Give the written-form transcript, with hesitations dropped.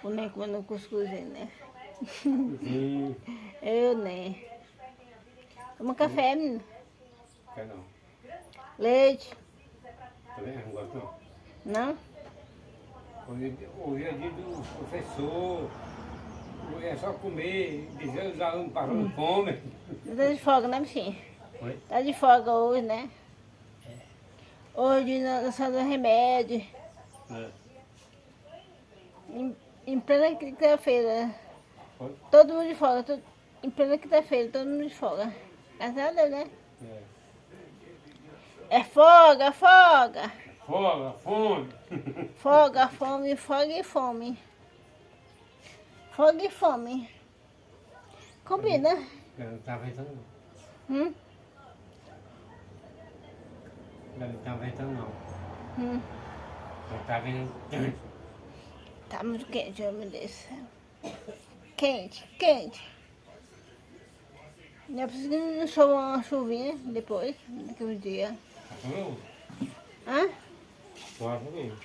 O nem comendo cuscuzinho, né? Sim. Eu nem. Toma café, menino. Quer não? Leite. Tá vendo? Não gosto não. Não? Hoje é dia do professor. Hoje é só comer, dizer os alunos passando fome. Tá de folga, né, bichinho? Oi? Tá de folga hoje, né? Hoje nós só dando remédio. É. Em plena quinta-feira. Oi? Todo mundo de folga. Em plena quinta-feira, todo mundo de folga. Graças a Deus, né? É. É folga, folga. Folga, fome. Folga, fome, folga e fome. Folga e fome. Combina. Eu não tá ventando não. Hum? Eu não tá ventando não. Hum. Não tá vendo. Tá muito quente, meu Deus. Quente, quente. Não é preciso que não chova uma chuvinha depois, naquele dia. Tá comendo? Hã? Tô comendo.